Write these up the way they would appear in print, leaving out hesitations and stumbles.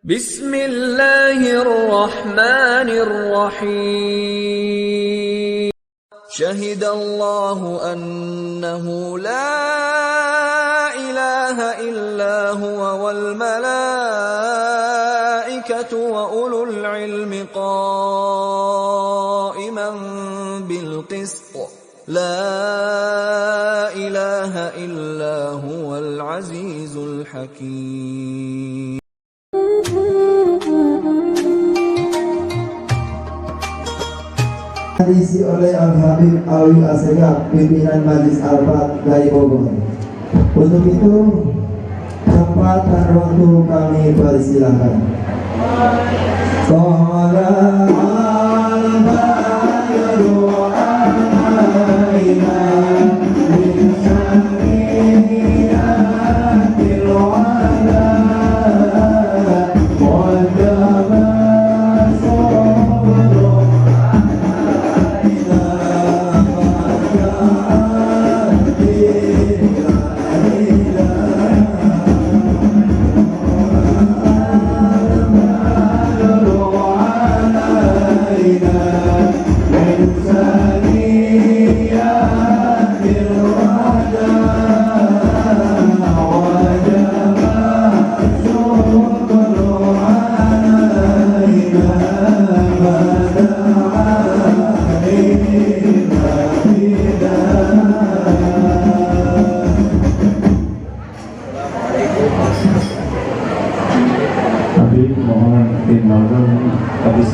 Bismillahirrahmanirrahim. Syahidallahu annahu la ilaha illa huwa wal malaikatu wa ulul ilmi qa'iman bil qist. La ilaha illa huwal azizul hakim. Diisi oleh Al-Habib Alwi Asegaf, pimpinan Majelis Al-Fat dari Bogor. Untuk itu, tempat dan waktu kami persilahkan.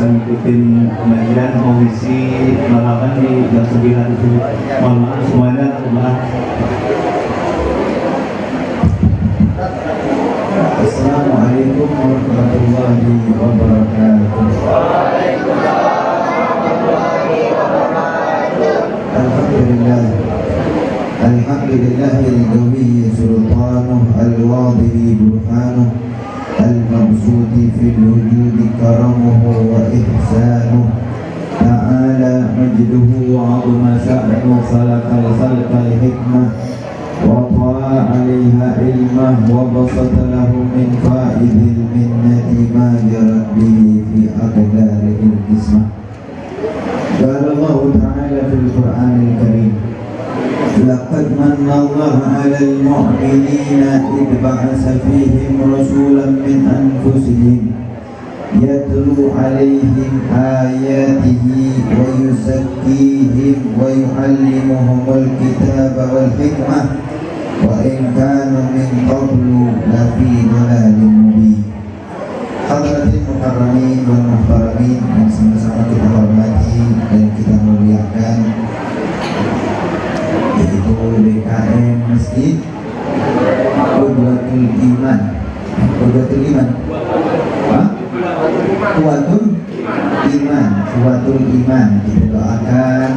bisa ngikutin pengajian komisi melakukan di jam 9 itu. Mohon maaf semuanya, maaf. Assalamualaikum warahmatullahi wabarakatuh. Alhamdulillah. Alhamdulillahil sultanuh al-wadhi burhanuh al-mabsut fil wujudi karamuhu wa ihsanuh ta'ala majduhu wa 'azma sya'nuhu khalaqal khalqal hikmah wa ta'a 'alaiha ilmah wa basata lahu min fa'idil minnati ma jarat bihi fi aqdaril qismah. Qala Allah ta'ala fil Qur'anil Karim, laqad manna Allah 'alal mu'minina idh ba'atsa fihim rasulan min anfusihim yatlu 'alaihim ayatihi wa yuzakkihim wa yu'allimuhumul kitaba wal hikmah wa in kanu min qablu lafi dhalalin mubin. Hadratin mukarramin wal muhtaramin yang sama-sama kita hormati dan kita muliakan, yaitu BKM Masjid Qudwatul Iman. Qudwatul Iman. Quwwatul Iman. Kita doakan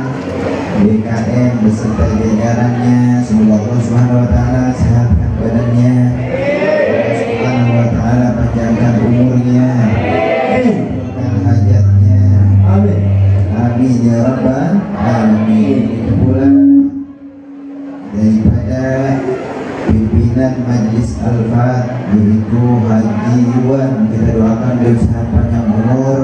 BKM beserta jajarannya, semoga Allah Subhanahu wa taala sehatkan badannya, Allah Subhanahu wa taala panjangkan umurnya, kabulkan hajatnya. Amin. Amin ya rabbal alamin. Itu pula daripada pimpinan Majelis Al-Fat, yaitu Haji Iwan, kita doakan beliau sehat panjang umur,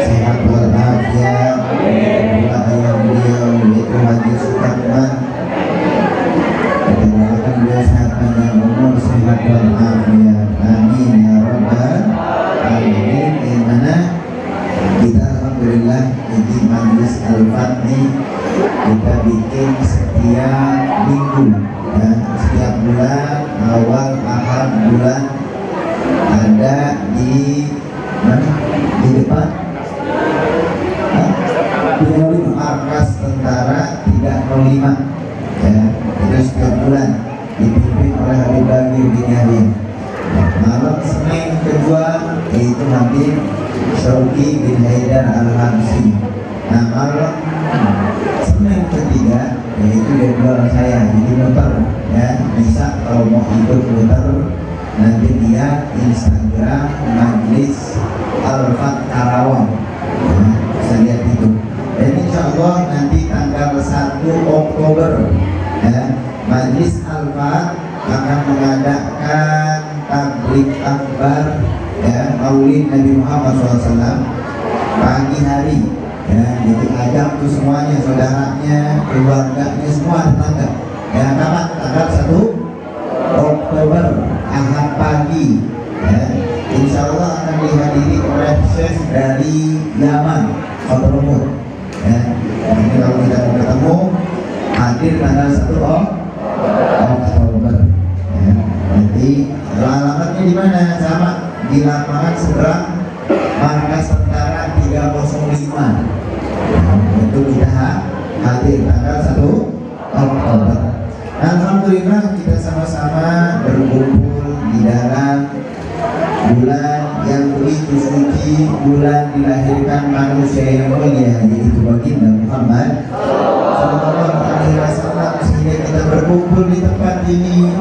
sehat walafiat. Pula ayah beliau yaitu Haji Sukarman, kita doakan beliau sehat panjang umur, sehat walafiat. Amin ya rabbal alamin. Di mana kita alhamdulillah di Majelis Al-Fat ini kita bikin setiap minggu, ya, setiap bulan awal akhir bulan ada di mana, di depan markas tentara 305, ya, itu setiap bulan dipimpin oleh Habib Bagir bin Yahya. Malam Senin kedua yaitu Habib Syauqi bin Haidar Al-Habsyi. Nah, malam Senin ketiga yaitu jadwal saya, jadi muter, ya, bisa kalau mau ikut muter nanti dia Instagram Majelis Al-Fat Karawang, ya, bisa lihat itu. Dan insya Allah nanti tanggal 1 Oktober, ya, Majelis Al-Fat akan mengadakan tablik akbar, ya, ya Maulid Nabi Muhammad SAW pagi hari ya, jadi ajak tuh semuanya, saudaranya, keluarganya, semua tetangga ya. Kapan? Tanggal 1 Oktober Ahad pagi ya. Insya Allah akan dihadiri oleh Syekh dari Yaman, Hadramaut ya. Ini kalau kita mau ketemu hadir tanggal 1 Oktober ya. Nanti alamatnya di mana? Sama di lapangan seberang Markas Tentara 305 nah, itu kita hadir tanggal 1 Oktober. Alhamdulillah kita sama-sama berkumpul di dalam bulan yang begitu suci, bulan dilahirkan manusia yang mulia, yaitu baginda Muhammad Sallallahu Alaihi Wasallam, sehingga kita berkumpul di tempat ini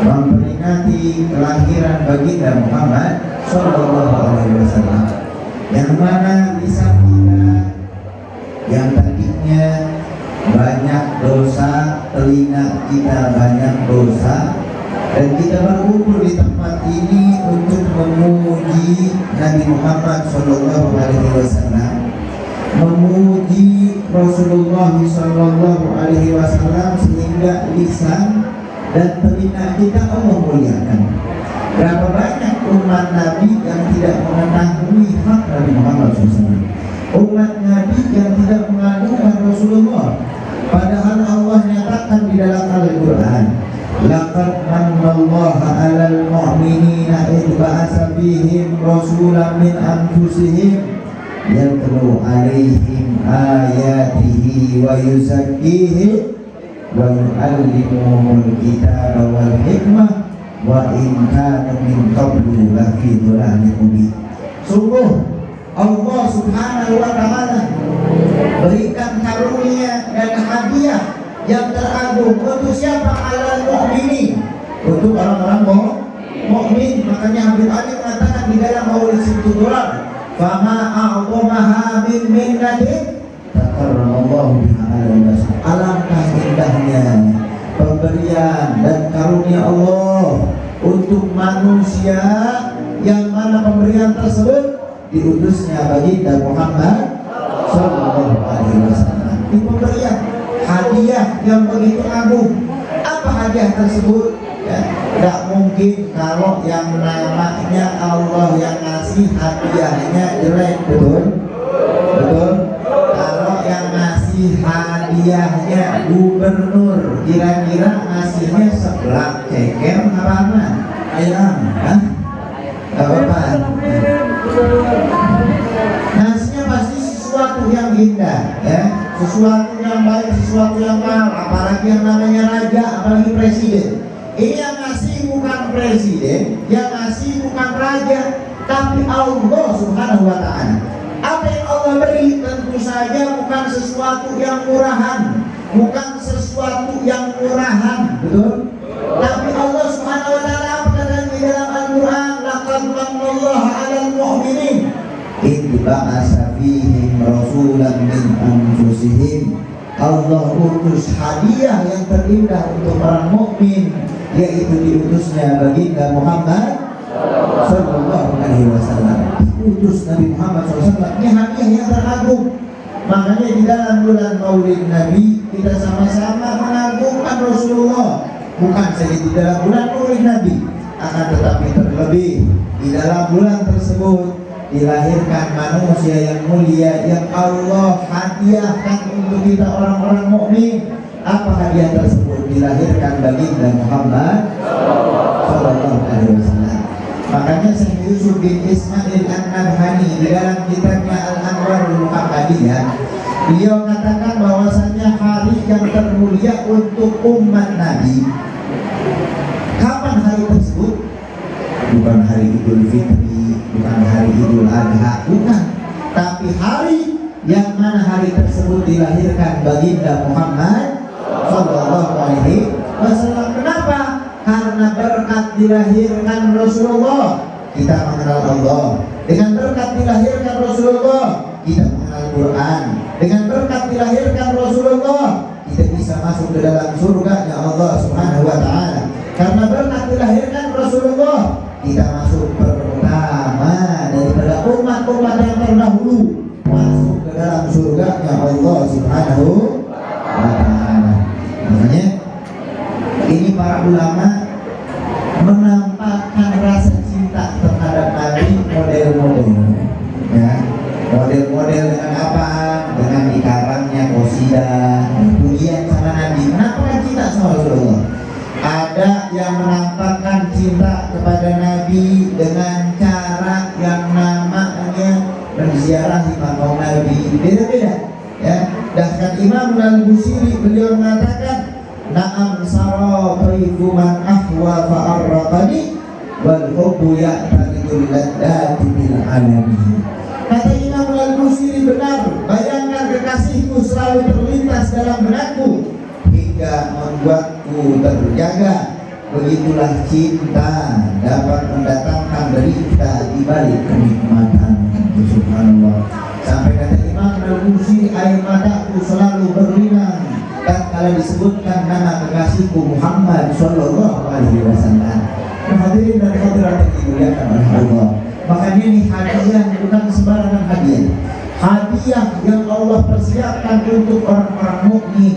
memperingati kelahiran baginda Muhammad Sallallahu Alaihi Wasallam, yang mana lisan kita yang tadinya banyak dosa, telinga kita banyak dosa, dan kita berkumpul di tempat ini untuk memuji Nabi Muhammad Sallallahu Alaihi Wasallam, memuji Rasulullah Sallallahu Alaihi Wasallam, sehingga lisan dan telinga kita Allah muliakan. Berapa banyak umat Nabi yang tidak mengetahui hak Nabi Muhammad SAW, umat Nabi yang tidak mengagungkan Rasulullah, padahal Allah nyatakan di dalam Al-Quran, laqad manallahu 'alal mu'minina idh ba'atsa fihim rasulan min anfusihim yatlu 'alaihim ayatihi wa yuzakkihim wa yu'allimuhumul kitaba wal hikmah wa in kanu min qablu lafi dhalalin mubin. Sungguh Allah Subhanahu wa taala berikan karunia dan hadiah yang teragung untuk siapa? Alal mu'minin, untuk orang-orang mukmin. Makanya Habib Ali mengatakan di dalam Maulid Sittudurab, fama a'dhamaha min minnatin takarramallahu biha alal bashar. Alangkah indahnya pemberian dan karunia Allah untuk manusia, yang mana pemberian tersebut diutusnya baginda Muhammad Sallallahu Alaihi Wasallam. Ini pemberian hadiah yang begitu agung. Apa hadiah tersebut? Ya, tidak mungkin kalau yang namanya Allah yang ngasih hadiahnya jelek, betul? Betul? Kalau yang ngasih hadiahnya gubernur, kira-kira ngasihnya sebelah ceker apa ayam? Hah? Apa? Nasinya pasti sesuatu yang indah, ya, sesuatu yang baik, sesuatu yang mahal, apalagi yang namanya raja, apalagi presiden. Ini yang ngasih bukan presiden, yang ngasih bukan raja, tapi Allah Subhanahu wa taala. Apa yang Allah beri tentu saja bukan sesuatu yang murahan, bukan sesuatu yang murahan, betul? Tapi Allah Subhanahu wa taala apa kata di dalam Al-Qur'an, laqad manallahu 'alal mu'minin idh ba'atsa fihim rasulan min anfusihim. Allah utus hadiah yang terindah untuk orang mukmin, yaitu diutusnya baginda Muhammad Sallallahu Alaihi Wasallam. Diutus Nabi Muhammad SAW, ini hadiah yang teragung. Makanya di dalam bulan Maulid Nabi kita sama-sama mengagungkan Rasulullah, bukan saja di dalam bulan Maulid Nabi, akan tetapi terlebih di dalam bulan tersebut dilahirkan manusia yang mulia yang Allah hadiahkan untuk kita orang-orang mukmin. Apa hadiah tersebut? Dilahirkan baginda Muhammad Sallallahu Alaihi Wasallam. Makanya Syekh Yusuf bin Ismail An-Nabhani di dalam kitabnya Al-Anwarul Muhammadiyah, beliau katakan bahwasanya hari yang termulia untuk umat Nabi. Kapan hari tersebut? Bukan hari Idul Fitri, bukan hari Idul Adha, bukan. Tapi hari yang mana hari tersebut dilahirkan baginda Muhammad Sallallahu Alaihi Wasallam. Kenapa? Karena berkat dilahirkan Rasulullah kita mengenal Allah. Dengan berkat dilahirkan Rasulullah kita mengenal Quran. Dengan berkat dilahirkan Rasulullah kita bisa masuk ke dalam surganya Allah Subhanahu wa taala. Karena berkat dilahirkan Rasulullah kita masuk pertama umat yang terdahulu masuk ke dalam surganya Allah Subhanahu wa Ta'ala. Makanya ini para ulama menampakkan rasa cinta terhadap Nabi model-model, ya, model-model dengan apa? Dengan dikarangnya qasidah, pujian sama Nabi. Kenapa kan cinta sama Rasulullah? Ada yang menampakkan cinta kepada Nabi dengan cara yang namanya menziarahi makam Nabi, beda-beda, ya. Bahkan Imam Al-Busiri beliau mengatakan, na'am sara taifu man ahwa fa'arraqani wal hubbu ya'taridul laddati bil alami. Kata Imam Al-Busiri, benar, bayangan kekasihku selalu terlintas dalam benakku hingga membuatku terjaga. Begitulah cinta dapat mendatangkan derita di balik kenikmatan. Subhanallah. Sampai kata Imam Al-Busiri, air mataku selalu berlinang tatkala disebutkan nama kekasihku Muhammad Sallallahu Alaihi Wasallam. Hadirin dan hadirat yang dimuliakan oleh Allah. Makanya ini hadiah bukan sembarangan hadiah. Hadiah yang Allah persiapkan untuk orang-orang mukmin.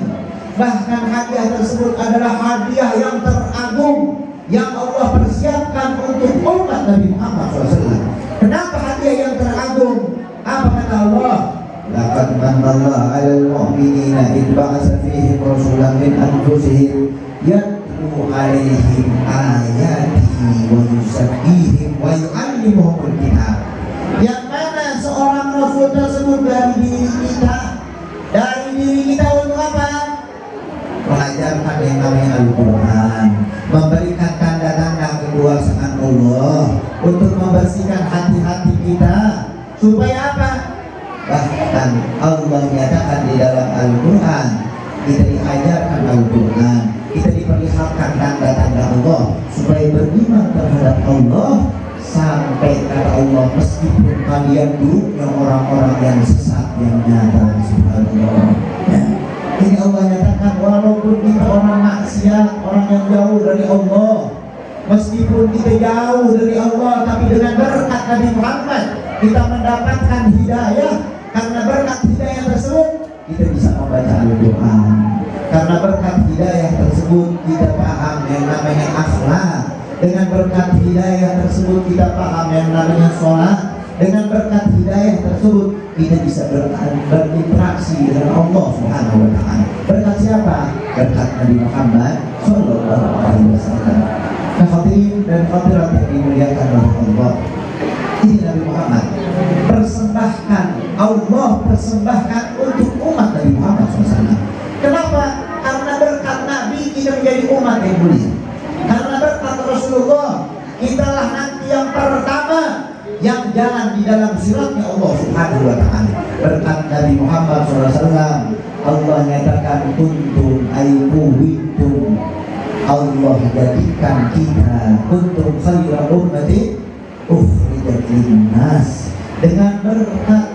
Bahkan hadiah tersebut adalah hadiah yang teragung yang Allah persiapkan untuk umat Nabi Muhammad SAW. Kenapa hadiah yang teragung? Apa kata Allah? Laqad manallahu 'alal mu'minina id ba'atsa fihim rasulan min anfusihim yatlu 'alaihim ayatihi wa yuzakkihim wa yu'allimuhumul kitab. Yang mana seorang rasul tersebut dari diri kita untuk apa? Mengajarkan yang namanya Al-Quran, memberikan tanda-tanda kekuasaan Allah, untuk membersihkan hati-hati kita supaya apa? Bahkan Allah nyatakan di dalam Al-Quran, kita diajarkan Al-Quran, kita diperlihatkan tanda-tanda Allah supaya beriman terhadap Allah. Sampai kata Allah, meskipun kalian buruknya orang-orang yang sesat yang nyata. Subhanallah, ya. Ini Allah nyatakan, walaupun kita orang maksiat, orang yang jauh dari Allah, meskipun kita jauh dari Allah, tapi dengan berkat Nabi Muhammad kita mendapatkan hidayah. Karena berkat hidayah tersebut kita bisa membaca Al-Quran. Karena berkat hidayah tersebut kita paham yang namanya akhlak. Dengan berkat hidayah tersebut kita paham yang namanya sholat. Dengan berkat hidayah tersebut kita bisa berinteraksi dengan Allah Subhanahu wa Ta'ala. Berkat siapa? Berkat Nabi Muhammad Sallallahu Alaihi Wasallam. Hadirin dan hadirat yang dimuliakan oleh Allah, ini Nabi Muhammad persembahkan, Allah persembahkan untuk umat Nabi Muhammad SAW. Kenapa? Karena berkat Nabi kita menjadi umat yang mulia. Karena berkat Rasulullah kitalah nanti yang pertama yang jalan di dalam siratnya Allah Subhanahu wa Ta'ala. Berkat Nabi Muhammad SAW Allah nyatakan kuntum ayubuhitum, Allah jadikan kita untuk khairal ummati ukhrijat linnas. Dengan berkat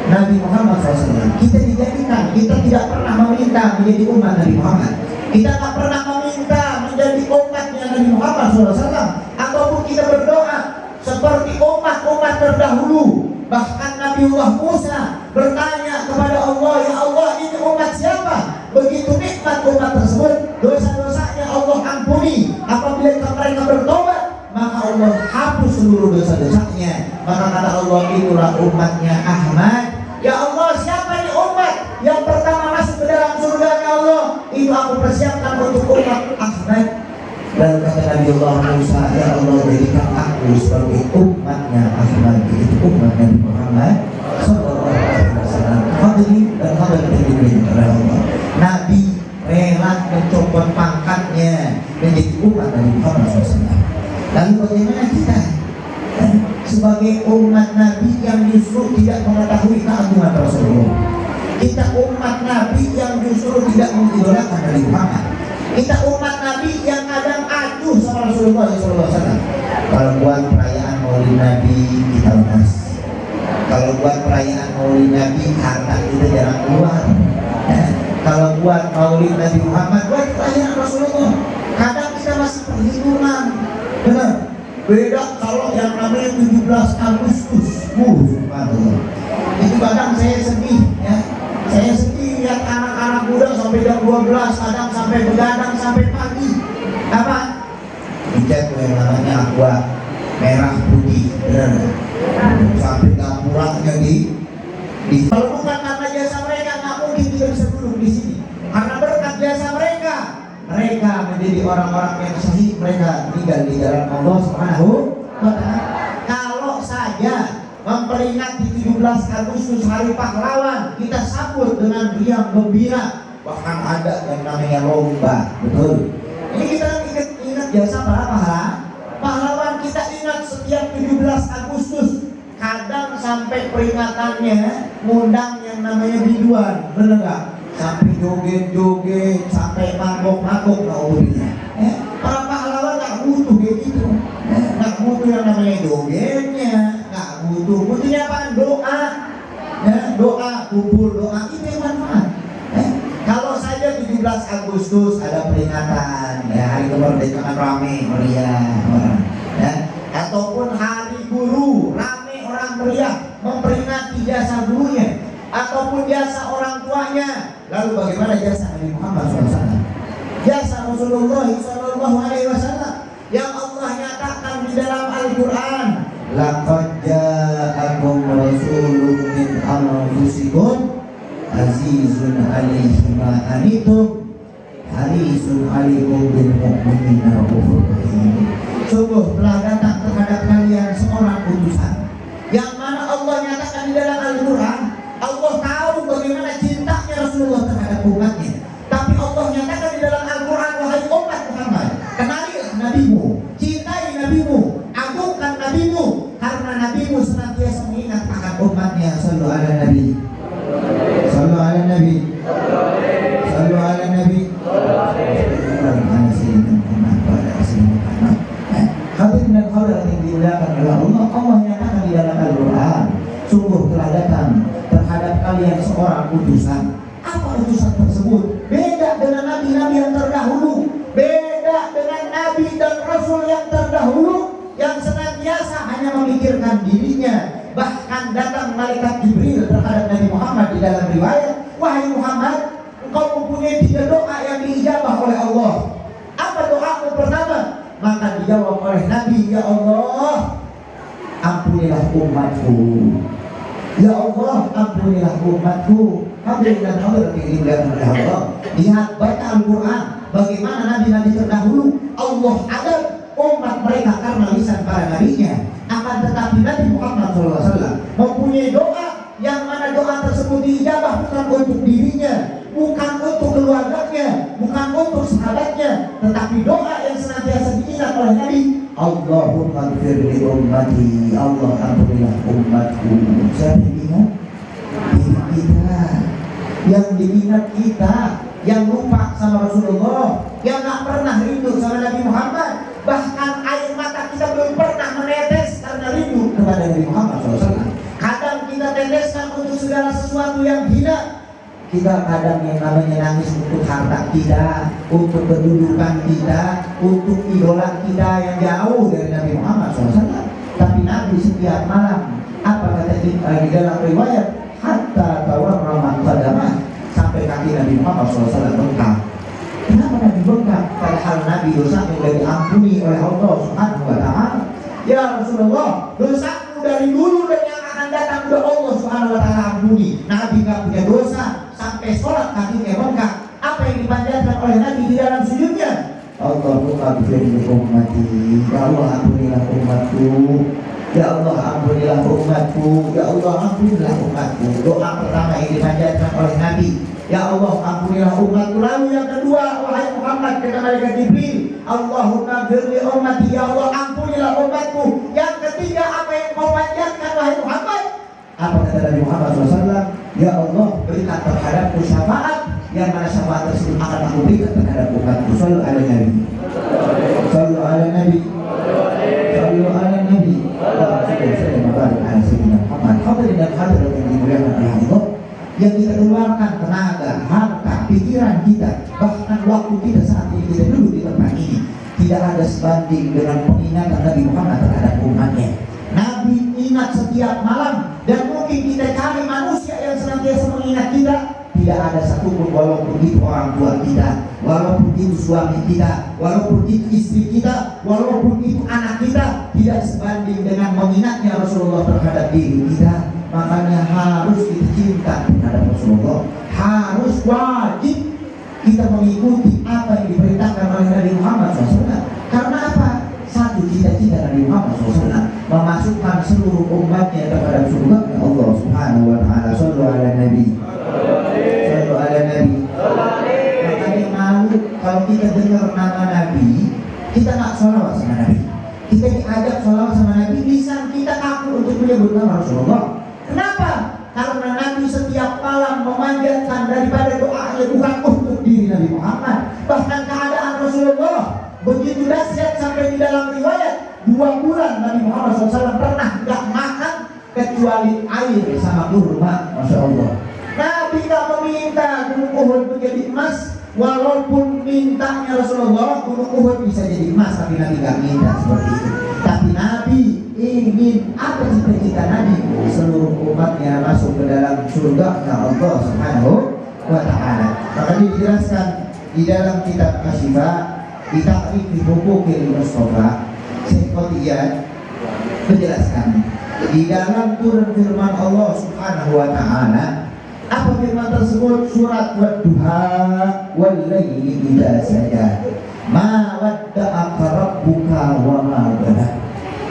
Nabi Muhammad SAW kita dijadikan, kita tidak pernah meminta menjadi umat Nabi Muhammad. Kita tak pernah meminta menjadi umatnya Nabi Muhammad SAW, ataupun kita berdoa seperti umat-umat terdahulu. Bahkan Nabiullah Musa bertanya kepada Allah, ya Allah, ini umat siapa? Begitu nikmat umat tersebut, dosa-dosanya Allah ampuni. Apabila mereka bertobat, maka Allah hapus seluruh dosa-dosanya. Maka kata Allah, itulah umatnya Ahmad. Ya Allah, siapa nih umat yang pertama masuk ke dalam surganya Allah? Itu aku persiapkan untuk umat Ahmad. Dan kata Nabiullah Musa, ya Allah, jadikan aku sebagai umatnya Ahmad, yaitu umat Nabi Muhammad Sallallahu Alaihi Wasallam. Hadirin dan hadirat yang dimuliakan oleh Allah, Nabi rela mencopot pangkatnya menjadi umat Nabi Muhammad SAW. Lalu bagaimana kita sebagai umat Nabi yang justru tidak mengetahui keagungan Rasulullah? Kita umat Nabi yang justru tidak mengidolakan Nabi Muhammad. Kita umat Nabi yang kadang acuh sama Rasulullah SAW. Kalau buat perayaan Maulid Nabi kita lepas. Kalau buat perayaan Maulid Nabi harta kita jarang keluar. Kalau buat Maulid Nabi Muhammad, buat perayaan Rasulullah, kadang kita masih perhitungan. Benar. Beda kalau yang namanya 17 Agustus. Subhanallah. Itu kadang saya sedih ya. Saya sedih lihat anak-anak muda sampai jam 12, kadang sampai begadang sampai pagi. Apa? Dicek yang namanya aqua merah putih, benar. Sampai nggak pulangnya di kalau bukan karena jasa mereka nggak mungkin tidak bisa duduk di sini. Karena berkat jasa mereka, mereka menjadi orang-orang yang sahih, mereka tinggal di jalan Allah Subhanahu wa Ta'ala. Kalau saja memperingati 17 Agustus Hari Pahlawan, kita sambut dengan riang gembira, bahkan ada yang namanya lomba, betul. Ini kita ingat jasa para pahlawan, kita ingat setiap 17 Agustus. Kadang sampai peringatannya ngundang yang namanya biduan, bener nggak? Sampai joget-joget, sampai mabok-mabok, naudzubillah. Para pahlawan nggak butuh kayak gitu, nggak butuh yang namanya jogetnya, nggak butuhnya apa? Doa, doa, kumpul doa itu yang manfaat. Kalau saja 17 Agustus ada peringatan, ya hari kemerdekaan rame meriah, ya, ataupun hari guru rame orang meriah memperingati jasa gurunya ataupun jasa orang tuanya. Lalu bagaimana jasa Nabi Muhammad SAW? Jasa Rasulullah SAW yang Allah nyatakan di dalam Al-Quran, laqad ja'akum rasulun min anfusikum azizun 'alaihi ma anittum harisun 'alaikum bil mu'minina raufur rahim. Sungguh telah datang terhadap kalian seorang utusan yang mana Allah nyatakan di dalam Al-Quran. Allah tahu bagaimana cintanya Rasulullah terhadap umatnya, tapi Allah nyatakan di dalam Al-Quran, wahai umat Muhammad, kenalilah nabimu, cintai nabimu, agungkan nabimu, karena nabimu senantiasa mengingat akan umatnya. Sallu ala nabi, sallu ala nabi, sallu ala nabi. Hadirin dan hadirat yang dimuliakan oleh Allah, Allah nyatakan di dalam Al-Quran, sungguh telah datang terhadap kalian seorang utusan. Apa utusan tersebut? Beda dengan nabi-nabi yang terdahulu, beda dengan nabi dan rasul yang terdahulu yang senantiasa hanya memikirkan dirinya. Bahkan datang malaikat Jibril terhadap Nabi Muhammad di dalam riwayat, wahai Muhammad, engkau mempunyai 3 doa yang diijabah oleh Allah. Apa doamu pertama? Maka dijawab oleh Nabi, ya Allah, ampunilah umatku. Ya Allah, ampunilah umatku. Hadirin dan hadirat yang dimuliakan oleh Allah, lihat baca Al-Quran bagaimana nabi-nabi terdahulu Allah adab umat mereka karena lisan para nabinya. Akan tetapi Nabi Muhammad SAW mempunyai doa yang mana doa tersebut diijabah bukan untuk dirinya, bukan untuk keluarganya, bukan untuk sahabatnya, tetapi doa yang senantiasa diingat oleh Nabi, Allahumma ighfir li ummati, Allah ampunilah umatku. Siapa yang ingat? Diri kita, yang diingat kita, yang lupa sama Rasulullah, yang gak pernah rindu sama Nabi Muhammad. Bahkan air mata kita belum pernah menetes karena rindu kepada Nabi Muhammad SAW. Kadang kita teteskan untuk segala sesuatu yang hina. Kita kadang yang namanya nangis untuk harta kita, untuk kedudukan kita, untuk idola kita yang jauh dari Nabi Muhammad SAW. Tapi Nabi setiap malam, apa kata di dalam riwayat, hatta tawarramat qadamah, sampai kaki Nabi Muhammad SAW bengkak. Kenapa Nabi bengkak? Padahal Nabi dosanya sudah diampuni oleh Allah Subhanahu wa Ta'ala. Ya Rasulullah, dosamu dari dulu dan yang akan datang sudah Allah Subhanahu wa Ta'ala ampuni. Nabi gak punya dosa sampai sholat kakinya bengkak. Apa yang dipanjatkan oleh Nabi di dalam sujudnya? Allahumma ighfir li ummati, ya Allah ampunilah umatku. Ya Allah ampunilah umatku. Ya Allah ampunilah umatku. Doa pertama yang dipanjatkan oleh Nabi, ya Allah ampunilah umatku. Lalu yang kedua, wahai Muhammad, kata malaikat Jibril, Allahumma ighfir li ummati, ya Allah ampunilah umatku. Yang ketiga, apa yang kau panjatkan wahai Muhammad? Apa kata Nabi Muhammad SAW? Ya Allah, berikan terhadapku syafaat yang mana syafaat tersebut akan aku berikan terhadap umatku. Sallu ala Nabi, sallu ala Nabi, sallu ala Nabi. Hadirin dan hadirat yang dimuliakan oleh Allah, yang kita keluarkan tenaga, harta, pikiran kita, bahkan waktu kita saat ini kita duduk di tempat ini tidak ada sebanding dengan pengingatan Nabi Muhammad terhadap umatnya. Nabi ingat setiap malam, dan mungkin kita cari manusia yang senantiasa mengingat kita, tidak ada satupun, walaupun itu orang tua kita, walaupun itu suami kita, walaupun itu istri kita, walaupun itu anak kita, tidak sebanding dengan mengingatnya Rasulullah terhadap diri kita. Makanya harus kita cinta terhadap Rasulullah, harus wajib kita mengikuti apa yang diperintahkan oleh Nabi Muhammad SAW. Karena apa? Satu cita-cita Nabi Muhammad SAW memasukkan seluruh umatnya kepada surga Allah Subhanahu wa Ta'ala. Sallu ala Nabi, sallu ala Nabi. Makanya malu kalau kita dengar nama Nabi, kita nggak sholawat sama Nabi. Kita diajak sholawat sama Nabi, lisan kita kaku untuk menyebut nama Rasulullah. Kenapa? Karena Nabi setiap malam memanjatkan daripada doanya bukan untuk diri Nabi Muhammad. Bahkan keadaan Rasulullah begitu dahsyat sampai di dalam riwayat 2 bulan Nabi Muhammad SAW pernah gak makan kecuali air sama kurma. Masya Allah. Nabi tak meminta gunung Uhud menjadi emas, walaupun mintanya Rasulullah gunung Uhud bisa jadi emas, tapi Nabi gak minta seperti itu. Tapi Nabi ingin apa cita-cita Nabi? Seluruh umatnya masuk ke dalam surga Allah Subhanahu wa Ta'ala. Maka dijelaskan di dalam kitab Kasyifah, di Ta'rif fi Huquqil Mustafa, Syekh Qotiyah menjelaskan di dalam turun firman Allah Subhanahu wa Ta'ala. Apa firman tersebut? Surat Wadduha wal laili idza saja, ma wadda'aka rabbuka wa ma qala.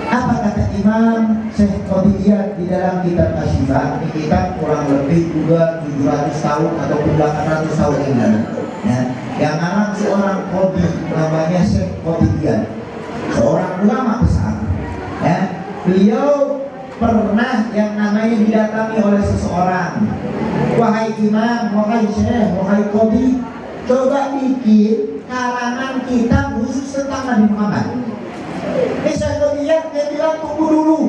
Apa kata Imam Syekh Qotiyah di dalam kitab Kasyifah? Ini kitab kurang lebih juga 700 tahun atau 800 tahun yang lalu, ya. Yang ngarang seorang qadi namanya Syekh Qotiyah, seorang ulama besar, ya. Beliau pernah yang namanya didatangi oleh seseorang, wahai imam, wahai syekh, wahai qadi, coba bikin karangan kitab khusus tentang Nabi Muhammad. Syekh Qotiyah dia bilang tunggu dulu.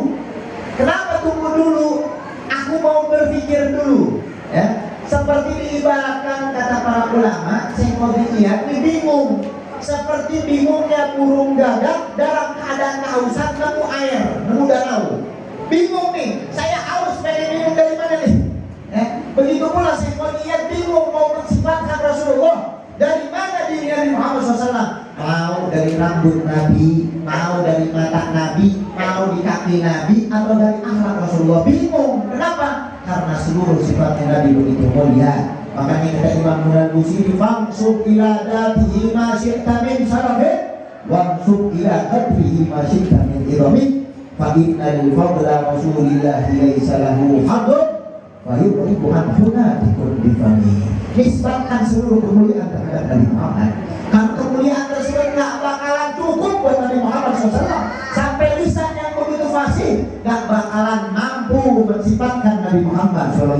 Kenapa tunggu dulu? Aku mau berpikir dulu, ya. Seperti diibaratkan kata para ulama, Syekh Qotiyah ini bingung, seperti bingungnya burung gagak dalam keadaan kehausan nemu air, nemu danau. Bingung nih, saya haus, pengen minum dari mana nih? Begitu pula Syekh Qotiyah bingung mau mensifatkan Rasulullah. Dari mana diri Nabi Muhammad SAW? Mau dari rambut Nabi, mau dari mata Nabi, mau di kaki Nabi, atau dari akhlak Rasulullah? Bingung. Kenapa? Karena seluruh sifatnya Nabi begitu mulia. Makanya kata Imam Al-Busiri, fansub ila datihi ma syi'ta min syarafin, wansub ila qadrihi ma syi'ta min idhamih, fa innal fadla Rasulillahi laysa lahu haddun wa yuqribu an hunatikun bifami. Nisbatkan seluruh kemuliaan terhadap Nabi Muhammad. Karena kemuliaan tersebut gak bakalan cukup buat Nabi Muhammad SAW. Sampai lisan yang begitu fasih gak bakalan mampu mensifatkan Nabi Muhammad SAW.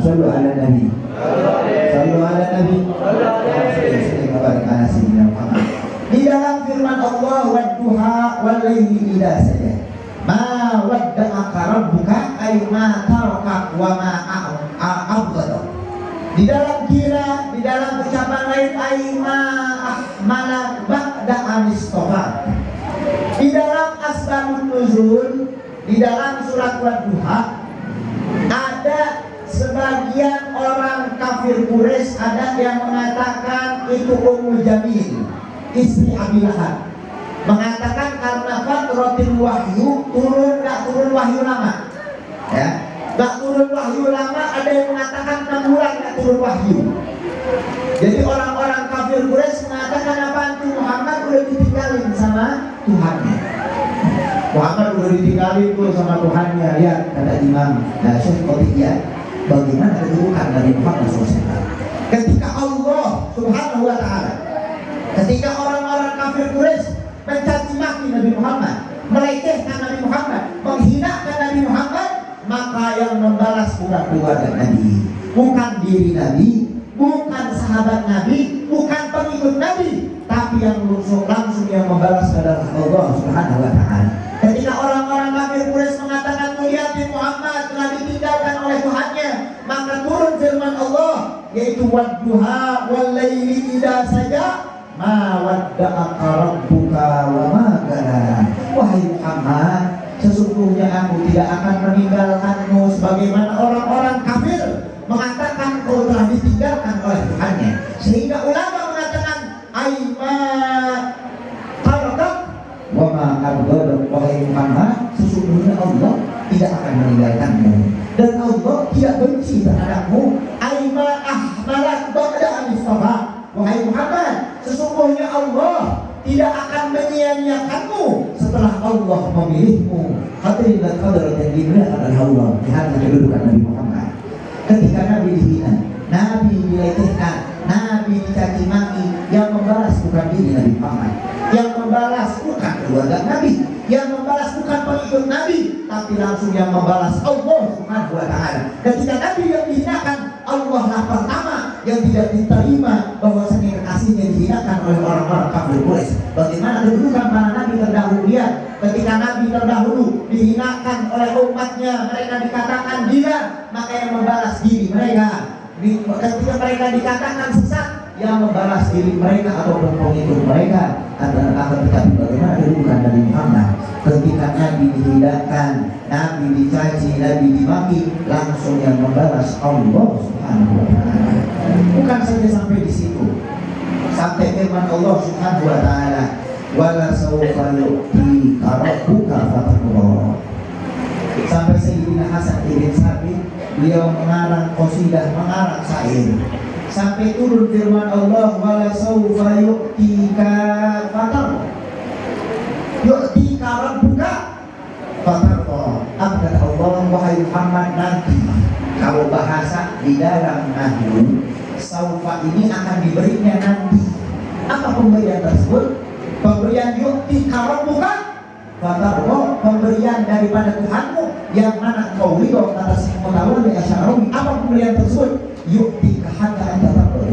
Sallu ala Nabi, sallu ala Nabi, di dalam firman Allah, wadduha wal laili idza saja, ma wadda'aka rabbuka ay ma tarakak wa ma a'abghadaka. Di dalam kira, di dalam ucapan lain, aima ahmala ba'da anistofa. Di dalam asbabun nuzul, di dalam surat Wadduha, ada sebagian orang kafir Quraisy, ada yang mengatakan itu Ummu Jamil, istri Abi Lahab, mengatakan karena fatratil wahyu, turun gak turun wahyu lama, ya. Gak turun wahyu lama, ada yang mengatakan 6 bulan gak turun wahyu. Jadi orang-orang kafir Quraisy mengatakan apaan tuh, Muhammad udah ditinggalin sama Tuhannya. Muhammad udah ditinggalin tuh sama Tuhannya. Lihat kata Imam Syekh Qotiyah, bagaimana kedudukan Nabi Muhammad SAW. Ketika Allah Subhanahu wa Ta'ala, ketika orang-orang kafir Quraisy mencaci maki Nabi Muhammad, melecehkan Nabi Muhammad, menghinakan Nabi Muhammad, maka yang membalas bukan keluarga Nabi, bukan diri Nabi, bukan sahabat Nabi, bukan pengikut Nabi, tapi yang langsung yang membalas adalah Allah Subhanahu wa Ta'ala. Ketika orang-orang kafir Quraisy mengatakan melihat Muhammad telah ditinggalkan oleh Tuhannya, maka turun firman Allah, yaitu wadduha wal laili idza saja, ma wadda'aka rabbuka wa ma qala. Wahai Muhammad, sesungguhnya aku tidak akan meninggalkanmu sebagaimana orang-orang kafir mengatakan kau telah ditinggalkan oleh Tuhannya. Sehingga ulama mengatakan aima tarakak wa ma qala. Wahai Muhammad, sesungguhnya Allah tidak akan meninggalkanmu dan Allah tidak benci terhadapmu. Aima ahmalak ba'da al-istafa. Wahai Muhammad, sesungguhnya Allah tidak akan menyia-nyiakanmu setelah Allah memilihmu. Hadirin dan hadirat yang dimuliakan oleh Allah, lihat kedudukan Nabi Muhammad. Ketika Nabi dihina, Nabi dilecehkan, Nabi dicaci maki, yang membalas bukan diri Nabi Muhammad, yang membalas bukan keluarga Nabi, yang membalas bukan pengikut Nabi, tapi langsung yang membalas Allah Subhanahu wa Ta'ala. Ketika Nabi yang dihinakan, Allah lah pertama yang tidak diterima bahwasanya kekasihnya dihinakan oleh orang-orang kafir Quraisy. Bagaimana kedudukan para nabi terdahulu dia? Ketika nabi terdahulu dihinakan oleh umatnya, mereka dikatakan gila, maka yang membalas diri mereka. Ketika mereka dikatakan sesat, yang membalas diri mereka ataupun pengikut mereka adalah akan. Tetapi bagaimana kedudukan Nabi Muhammad? Ketika Nabi dihinakan, Nabi dicaci, Nabi dimaki, langsung yang membalas Allah Subhanahu wa Ta'ala. Bukan saja sampai di situ, sampai firman Allah Subhanahu wa Ta'ala, wala sawfa yu'tika rabbuka fataqwa. Sampai Sayyidina Hasan ibn Sabit, beliau mengarang qasidah, mengarang syair, sampai turun firman Allah, wala sawfa yu'tika fataqwa, yu'tika rabbuka fataqwa. Apa kata Allah? Wahai Muhammad, nanti kalau bahasa di dalam nahwu, saufa ini akan diberinya nanti. Apa pemberian tersebut? Pemberian yu'tika rabbuka fataqwa, pemberian daripada Tuhanmu yang mana kau ridho. Kata Syekh Mutawalli Asy'ari, apa pemberian tersebut? Yu'tika hatta anta taqwa.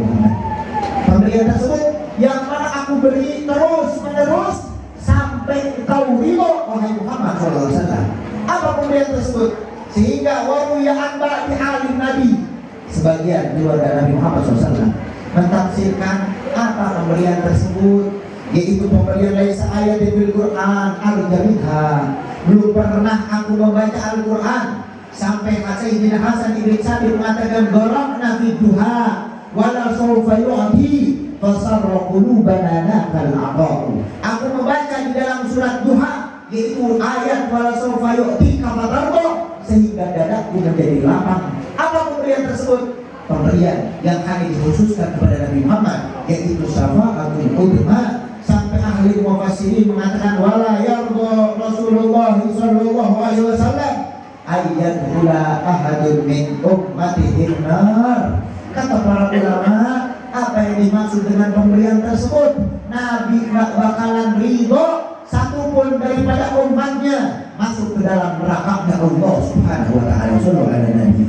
Pemberian tersebut yang mana aku beri terus menerus sampai kau ridho, wahai Muhammad SAW. Apa pemberian tersebut? Sehingga waruya anba di halin Nabi, sebagian keluarga Nabi Muhammad SAW mentafsirkan apa pemberian tersebut, yaitu pemberian laisa ayat di Al-Quran al-Jamidha. Belum pernah aku membaca Al-Quran sampai Sayyidina Hasan ibn Sabit mengatakan gorokna fi duha wala sawfa yu'ti fasarra qulubana kal aqaq. Aku membaca di dalam surat Duha, yaitu ayat wala sawfa yu'ti kafatarqa, sehingga dadaku menjadi lapang. Apa pemberian tersebut? Pemberian yang hanya dikhususkan kepada Nabi Muhammad, yaitu syafa'atul udma. Sampai ahli mufassirin mengatakan wala yarda Rasulullah sallallahu alaihi wasallam ayyadkhula ahadun min ummatihi nar. Kata para ulama, apa yang dimaksud dengan pemberian tersebut? Nabi gak bakalan ridho satupun daripada umatnya masuk ke dalam nerakanya Allah Subhanahu wa Ta'ala. Sallallahu ala Nabi,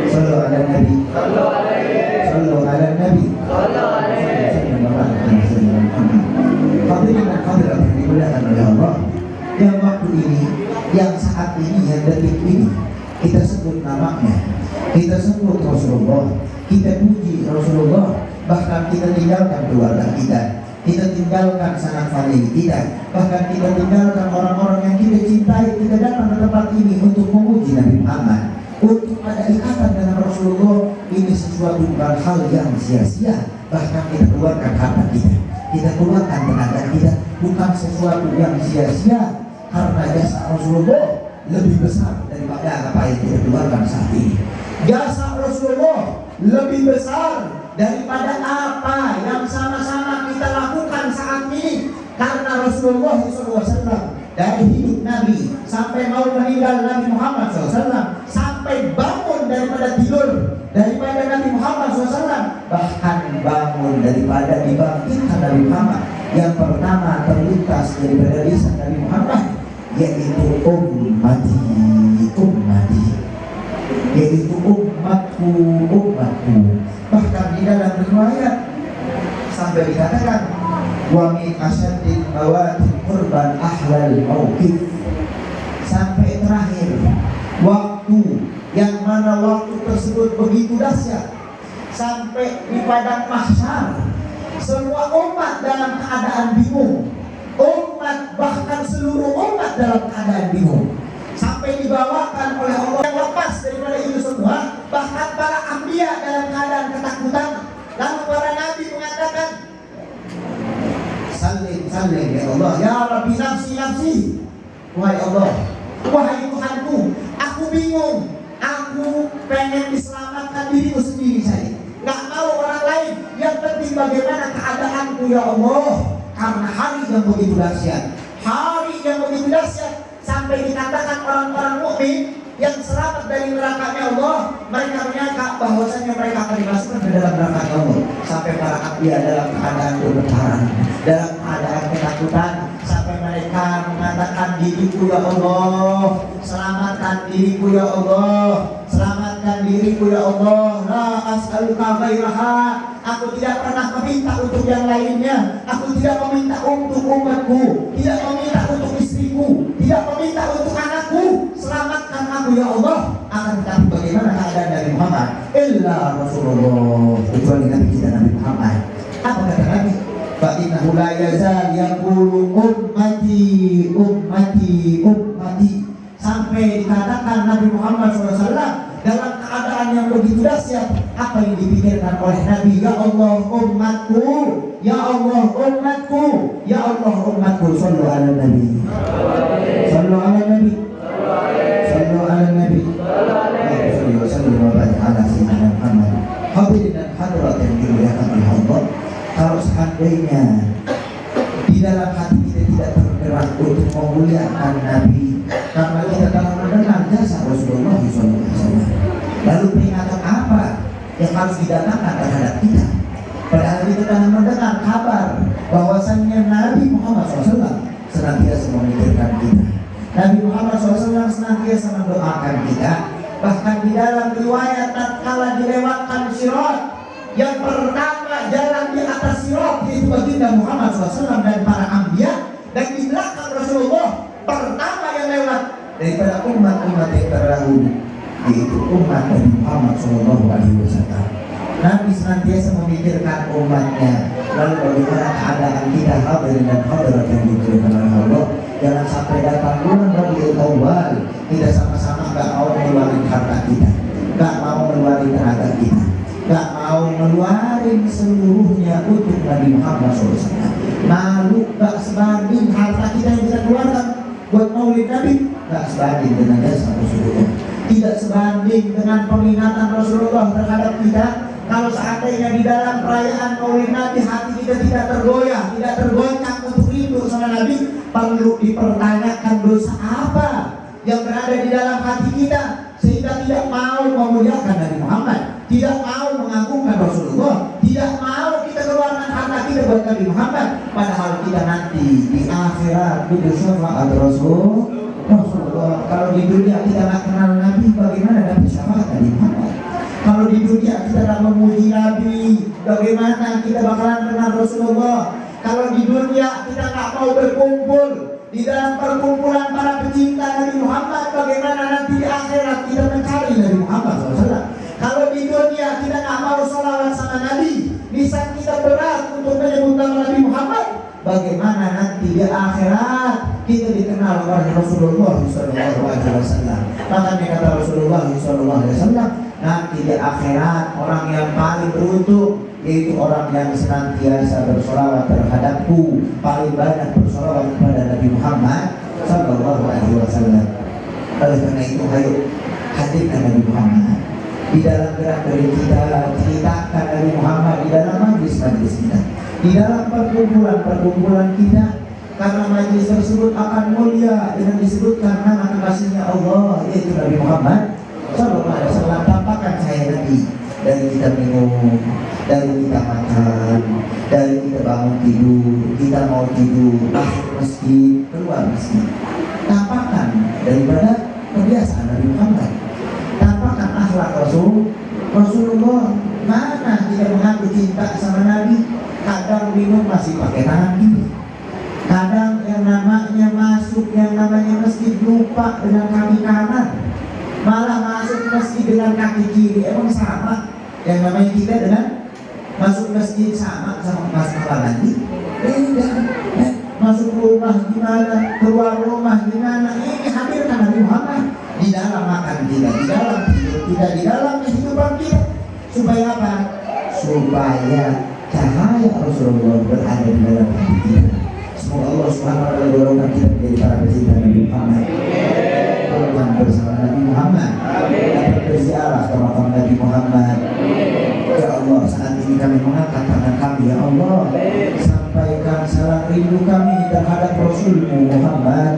sallallahu ala Nabi, sallallahu ala Nabi, hadirin dan hadirat yang dimuliakan oleh Allah. Yang waktu ini, yang saat ini, yang detik ini, kita sebut namanya, kita sebut Rasulullah, kita puji Rasulullah, bahkan kita tinggalkan keluarga kita, kita tinggalkan sanak famili kita, bahkan kita tinggalkan orang-orang yang kita cintai. Kita datang ke tempat ini untuk memuji Nabi Muhammad, untuk ada ikatan dengan Rasulullah. Ini sesuatu bukan hal yang sia-sia. Bahkan kita keluarkan harta kita, kita keluarkan tenaga kita, bukan sesuatu yang sia-sia, karena jasa Rasulullah lebih besar daripada apa yang kita keluarkan saat ini. Jasa Rasulullah lebih besar daripada apa yang sama-sama kita lakukan saat ini. Karena Rasulullah SAW dari hidup Nabi sampai mau meninggal Nabi Muhammad SAW, sampai bangun daripada tidur daripada Nabi Muhammad SAW, bahkan bangun daripada dibangkitkan Nabi Muhammad, yang pertama terlintas daripada lisan Nabi Muhammad yaitu ummati, ummati, yaitu umatku, umatku. Bahkan di dalam riwayat sampai dikatakan wa min asyaddi awati qurban ahlal mauqif, sampai terakhir waktu yang mana waktu tersebut begitu dahsyat, sampai di padang mahsyar Semua umat dalam keadaan bingung. Umat, bahkan seluruh umat dalam keadaan bingung. Sampai dibawakan oleh Allah yang lepas daripada itu semua. Bahkan para anbiya dalam keadaan ketakutan. Lalu para nabi mengatakan, Salim ya Allah, ya Rabbi nafsi nafsi. Wahai Allah, wahai Tuhanku, aku bingung. Aku pengen diselamatkan diriku sendiri saya. Gak mau orang lain. Yang penting bagaimana keadaanku ya Allah. Karena hari yang begitu dahsyat. Hari yang begitu dahsyat. Sampai dikatakan orang-orang mukmin yang selamat dari nerakanya Allah, mereka menyangka bahwasanya mereka akan dimasukkan ke dalam nerakanya Allah. Sampai para anbiya dalam keadaan bergetar, dalam keadaan ketakutan, sampai mereka mengatakan, diriku ya Allah, selamatkan diriku ya Allah, selamatkan diriku ya Allah, la as'aluka ghairaha. Aku tidak pernah meminta untuk yang lainnya. Aku tidak meminta untuk umatku, tidak meminta untuk istriku, tidak meminta untuk anakku. Selamatkan aku ya Allah. Akan tetapi bagaimana keadaan Nabi Muhammad? Illa Rasulullah, kecuali Nabi kita Nabi Muhammad. Apa kata Nabi? Fa innahu la yazal yaqulu ummati ummati ummati. Sampai dikatakan Nabi Muhammad SAW dalam keadaan yang begitu dahsyat, apa yang dipikirkan oleh Nabi? Ya Allah umatku, ya Allah umatku, ya Allah umatku. Sallu ala Nabi, sallu ala Nabi, sallu ala Nabi, sallu sallu wa barik ala sayyidina Muhammad. Hadirin dan hadirat yang dimuliakan oleh Allah, kalau seandainya di dalam hati kita tidak tergerak untuk memuliakan Nabi, karena kita telah mendengar jasa Rasulullah SAW, lalu peringatan apa yang harus didatangkan terhadap kita? Padahal kita telah mendengar kabar bahwasannya Nabi Muhammad SAW senantiasa memikirkan kita. Nabi Muhammad SAW senantiasa mendoakan kita. Bahkan di dalam riwayat tatkala dilewatkan sirat, yang pertama jalan di atas sirat yaitu baginda Muhammad SAW dan para anbiya, dan di belakang Rasulullah pertama yang lewat daripada umat-umat yang terdahulu, yaitu umat Nabi Muhammad SAW. Nabi senantiasa memikirkan umatnya. Lalu bagaimana keadaan kita hadirin dan hadirat yang dimuliakan oleh Allah? Jangan sampai datang bulan Rabiul Awal kita sama-sama gak mau mengeluarkan harta kita, gak mau mengeluarkan tenaga kita, gak mau mengeluarkan seluruhnya untuk Nabi Muhammad SAW. Malu gak sebanding harta kita yang kita keluarkan buat maulid Nabi, gak sebanding dengan jasa Rasulullah, tidak sebanding dengan peminatan Rasulullah terhadap kita. Kalau seandainya di dalam perayaan maulid Nabi hati kita tidak tergoyah, tidak tergoncang untuk rindu sama Nabi, perlu dipertanyakan dosa apa yang berada di dalam hati kita sehingga tidak mau memuliakan Nabi Muhammad, tidak mau mengagungkan Rasulullah, tidak mau kita keluarkan harta kita buat Nabi Muhammad. Padahal kita nanti di akhirat itu syafaat Rasulullah. Kalau di dunia kita nggak kenal Nabi, bagaimana dapat syafaat Nabi Muhammad? Kalau di dunia kita nggak memuji Nabi, bagaimana kita bakalan kenal Rasulullah? Kalau di dunia kita nggak mau berkumpul di dalam perkumpulan para pecinta Nabi Muhammad, bagaimana nanti di akhirat kita mencari Nabi Muhammad SAW? Kalau di dunia kita nggak mau sholawat sama Nabi, lisan kita berat untuk menyebut nama Nabi Muhammad, bagaimana nanti di akhirat kita dikenal oleh Rasulullah SAW? Makanya kata Rasulullah SAW, nanti di akhirat orang yang paling beruntung yaitu orang yang senantiasa bersolawat terhadapku, paling banyak bersolawat kepada Nabi Muhammad SAW. Oleh karena itu, ayo hadirkan Nabi Muhammad di dalam gerak gerik kita, ceritakan Nabi Muhammad di dalam majlis-majlis kita, di dalam perkumpulan kita, karena majlis tersebut akan mulia dengan disebutkan nama kekasihnya Allah yaitu Nabi Muhammad SAW. Tampakkan saya Nabi dari kita minum, dari kita makan, dari kita bangun tidur, kita mau tidur, masuk masjid, keluar masjid. Tampakkan daripada kebiasaan Nabi Muhammad, tampakkan akhlak Rasulullah. Mana kita mengaku cinta sama Nabi? Kadang minum masih pakai tangan kiri, kadang yang namanya masuk yang namanya masjid lupa dengan kaki kanan, malah masuk masjid dengan kaki kiri. Emang sama yang namanya kita dengan Masuk masjid sama Mas lagi. Beda. Masuk rumah gimana, keluar rumah gimana. Ini hadirkan Nabi Muhammad di dalam makan kita, di dalam tidur kita, di dalam kehidupan kita. Supaya apa? Supaya cahaya Rasulullah berada di dalam hati kita. Semoga Allah Subhanahu wa taala dorongkan kita menjadi para pecinta Nabi Muhammad. Kurban bersama Nabi Muhammad. Dapat berziarah ke makam Nabi Muhammad. Ya Allah, saat ini kami mengangkat tangan kami, ya Allah, sampaikan salam rindu kami terhadap Rasulmu Muhammad.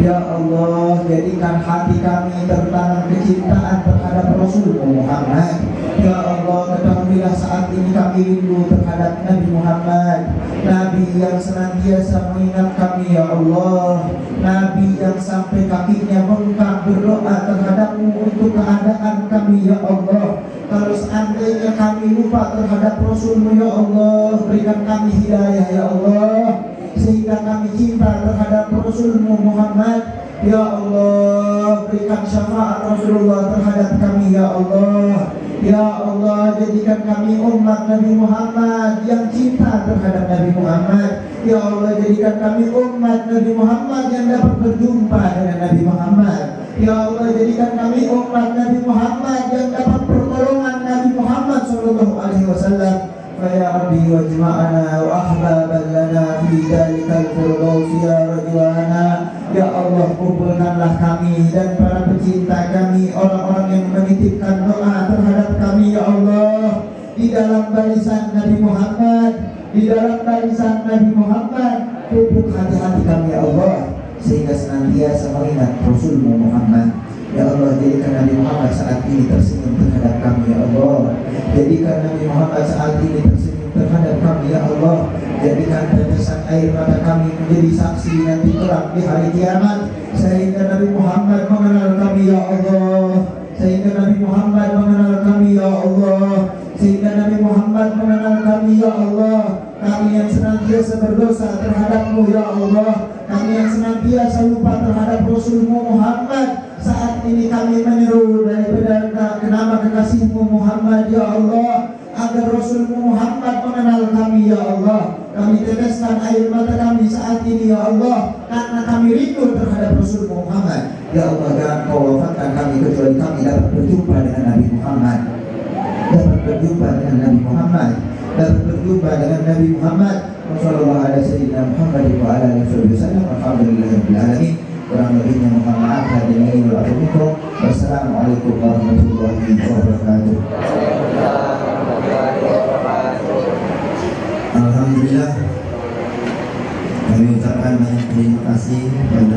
Ya Allah, jadikan hati kami tertanam kecintaan terhadap Rasulmu Muhammad. Ya Allah, ketahuilah saat ini kami rindu terhadap Nabi Muhammad, Nabi yang senantiasa mengingat kami, ya Allah, Nabi yang sampai kakinya bengkak berdoa terhadapmu untuk keadaan kami, ya Allah. Kalau seandainya kami lupa terhadap Rasulmu, ya Allah, berikan kami hidayah, ya Allah, sehingga kami cinta terhadap Rasulmu Muhammad. Ya Allah, berikan syafaat Rasulullah terhadap kami, ya Allah. Ya Allah, jadikan kami umat Nabi Muhammad yang cinta terhadap Nabi Muhammad. Ya Allah, jadikan kami umat Nabi Muhammad yang dapat berjumpa dengan Nabi Muhammad. Ya Allah, jadikan kami umat Nabi Muhammad yang dapat pertolongan Nabi Muhammad sallallahu alaihi wasallam. Ya Rabbi wajma'ana wa ahbaban lana fi dalikal firdaus ya rajwana. Ya Allah, kumpulkanlah kami dan para pecinta kami, orang-orang yang menitipkan doa terhadap kami, ya Allah, di dalam barisan Nabi Muhammad, di dalam barisan Nabi Muhammad. Pupuk hati-hati kami, ya Allah, sehingga senantiasa mengingat Rasulmu Muhammad. Ya Allah, jadikan Nabi Muhammad saat ini tersenyum terhadap kami, ya Allah. Jadikan Nabi Muhammad saat ini tersenyum terhadap kami, ya Allah. Jadikan tetesan air mata kami menjadi saksi nanti kelak di hari kiamat, sehingga Nabi Muhammad mengenal kami, ya Allah. Sehingga Nabi Muhammad mengenal kami, ya Allah. Sehingga Nabi Muhammad mengenal kami, ya Allah. Kami yang senantiasa berdosa terhadapmu, ya Allah. Kami yang senantiasa lupa terhadap Rasulmu Muhammad. Saat ini kami menyeru daripada nama kekasihmu Muhammad, ya Allah, agar Rasulmu Muhammad mengenal kami, ya Allah. Kami teteskan air mata kami saat ini, ya Allah, karena kami rindu terhadap Rasulmu Muhammad. Ya Allah, jangan kau wafatkan kami kecuali kami dapat berjumpa dengan Nabi Muhammad, dapat berjumpa dengan Nabi Muhammad, dapat berjumpa dengan Nabi Muhammad. Wassalamualaikum warahmatullahi wabarakatuh. Alhamdulillahirabbil alamin. Kurang lebihnya mohon maaf, hadirin wa afikum. Wassalamualaikum warahmatullahi wabarakatuh. Alhamdulillah, kami ucapkan banyak terima kasih kepada